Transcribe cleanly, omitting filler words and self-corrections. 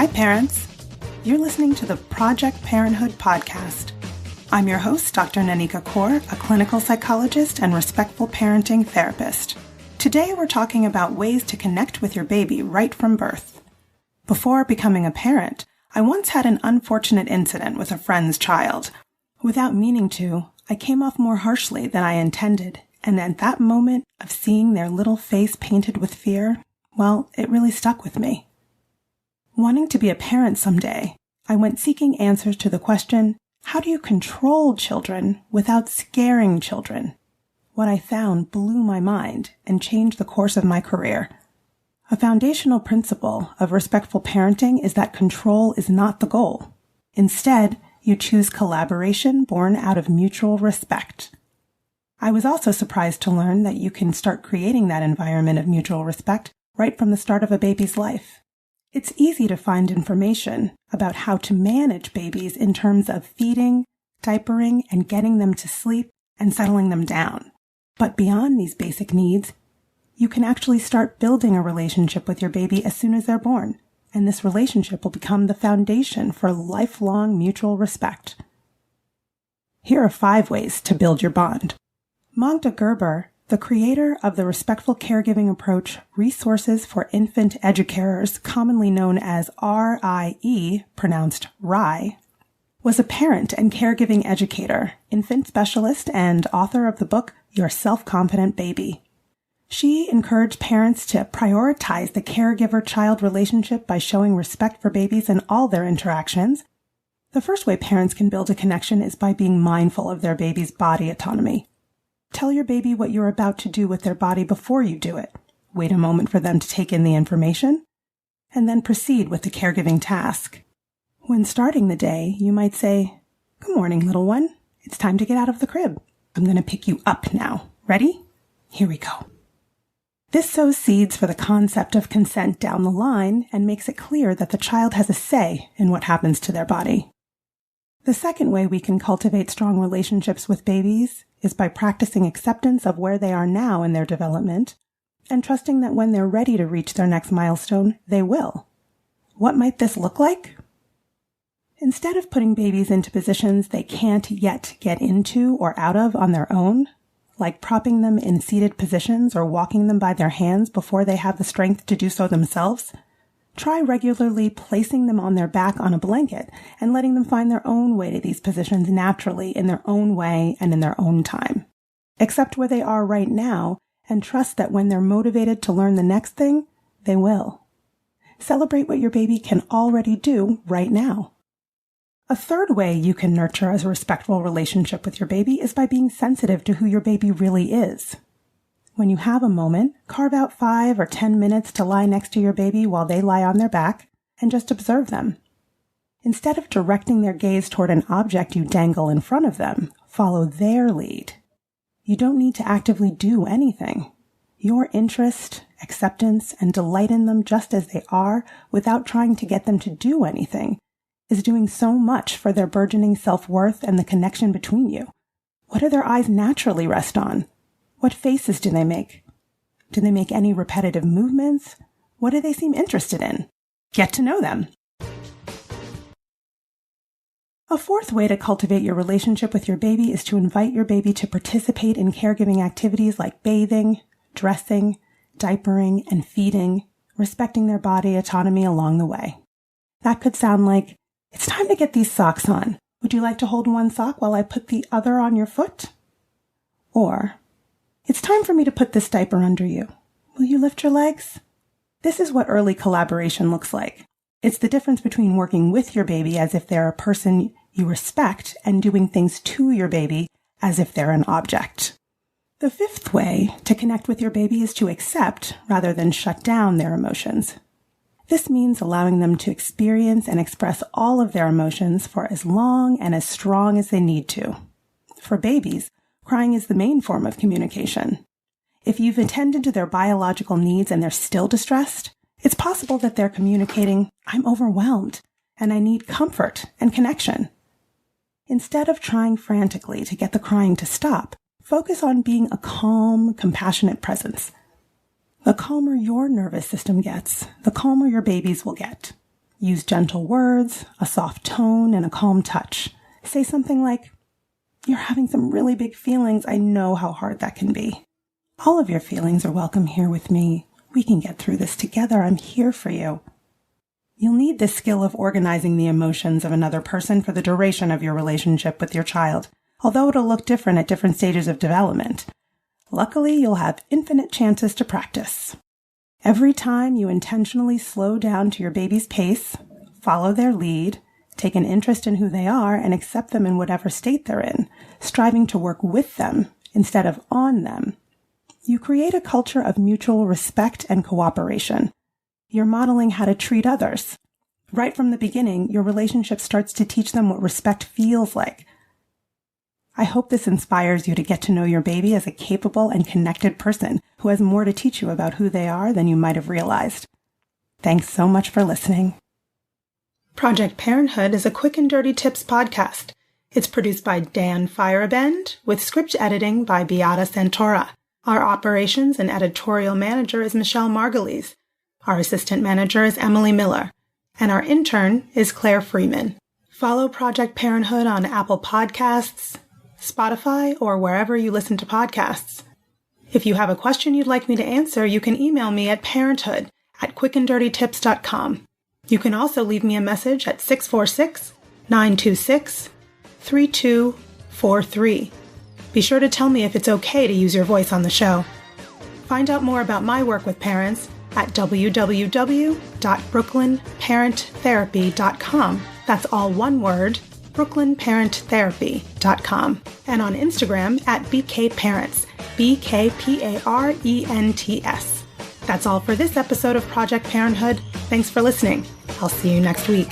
Hi, parents. You're listening to the Project Parenthood podcast. I'm your host, Dr. Nanika Coor, a clinical psychologist and respectful parenting therapist. Today, we're talking about ways to connect with your baby right from birth. Before becoming a parent, I once had an unfortunate incident with a friend's child. Without meaning to, I came off more harshly than I intended, and at that moment of seeing their little face painted with fear, well, it really stuck with me. Wanting to be a parent someday, I went seeking answers to the question, how do you control children without scaring children? What I found blew my mind and changed the course of my career. A foundational principle of respectful parenting is that control is not the goal. Instead, you choose collaboration born out of mutual respect. I was also surprised to learn that you can start creating that environment of mutual respect right from the start of a baby's life. It's easy to find information about how to manage babies in terms of feeding, diapering, and getting them to sleep and settling them down. But beyond these basic needs, you can actually start building a relationship with your baby as soon as they're born, and this relationship will become the foundation for lifelong mutual respect. Here are 5 ways to build your bond. Magda Gerber, the creator of the Respectful Caregiving Approach Resources for Infant Educarers, commonly known as RIE, pronounced RIE, was a parent and caregiving educator, infant specialist, and author of the book Your Self-Confident Baby. She encouraged parents to prioritize the caregiver-child relationship by showing respect for babies in all their interactions. The first way parents can build a connection is by being mindful of their baby's body autonomy. Tell your baby what you're about to do with their body before you do it. Wait a moment for them to take in the information, and then proceed with the caregiving task. When starting the day, you might say, "Good morning, little one. It's time to get out of the crib. I'm going to pick you up now. Ready? Here we go." This sows seeds for the concept of consent down the line and makes it clear that the child has a say in what happens to their body. The second way we can cultivate strong relationships with babies is by practicing acceptance of where they are now in their development and trusting that when they're ready to reach their next milestone, they will. What might this look like? Instead of putting babies into positions they can't yet get into or out of on their own, like propping them in seated positions or walking them by their hands before they have the strength to do so themselves, try regularly placing them on their back on a blanket and letting them find their own way to these positions naturally in their own way and in their own time. Accept where they are right now and trust that when they're motivated to learn the next thing, they will. Celebrate what your baby can already do right now. A third way you can nurture a respectful relationship with your baby is by being sensitive to who your baby really is. When you have a moment, carve out 5 or 10 minutes to lie next to your baby while they lie on their back and just observe them. Instead of directing their gaze toward an object you dangle in front of them, follow their lead. You don't need to actively do anything. Your interest, acceptance, and delight in them just as they are without trying to get them to do anything is doing so much for their burgeoning self-worth and the connection between you. What do their eyes naturally rest on? What faces do they make? Do they make any repetitive movements? What do they seem interested in? Get to know them. A fourth way to cultivate your relationship with your baby is to invite your baby to participate in caregiving activities like bathing, dressing, diapering, and feeding, respecting their body autonomy along the way. That could sound like, "It's time to get these socks on. Would you like to hold one sock while I put the other on your foot?" Or, "It's time for me to put this diaper under you. Will you lift your legs?" This is what early collaboration looks like. It's the difference between working with your baby as if they're a person you respect and doing things to your baby as if they're an object. The fifth way to connect with your baby is to accept rather than shut down their emotions. This means allowing them to experience and express all of their emotions for as long and as strong as they need to. For babies, crying is the main form of communication. If you've attended to their biological needs and they're still distressed, it's possible that they're communicating, "I'm overwhelmed, and I need comfort and connection." Instead of trying frantically to get the crying to stop, focus on being a calm, compassionate presence. The calmer your nervous system gets, the calmer your babies will get. Use gentle words, a soft tone, and a calm touch. Say something like, "You're having some really big feelings. I know how hard that can be. All of your feelings are welcome here with me. We can get through this together. I'm here for you." You'll need this skill of organizing the emotions of another person for the duration of your relationship with your child, although it'll look different at different stages of development. Luckily, you'll have infinite chances to practice. Every time you intentionally slow down to your baby's pace, follow their lead, take an interest in who they are, and accept them in whatever state they're in, striving to work with them instead of on them, you create a culture of mutual respect and cooperation. You're modeling how to treat others. Right from the beginning, your relationship starts to teach them what respect feels like. I hope this inspires you to get to know your baby as a capable and connected person who has more to teach you about who they are than you might have realized. Thanks so much for listening. Project Parenthood is a quick and dirty tips podcast. It's produced by Dan Firebend with script editing by Beata Santora. Our operations and editorial manager is Michelle Margulies. Our assistant manager is Emily Miller. And our intern is Claire Freeman. Follow Project Parenthood on Apple Podcasts, Spotify, or wherever you listen to podcasts. If you have a question you'd like me to answer, you can email me at parenthood@quickanddirtytips.com. You can also leave me a message at 646-926-3243. Be sure to tell me if it's okay to use your voice on the show. Find out more about my work with parents at www.brooklynparenttherapy.com. That's all one word, brooklynparenttherapy.com. And on Instagram at BKParents, BKPARENTS. That's all for this episode of Project Parenthood. Thanks for listening. I'll see you next week.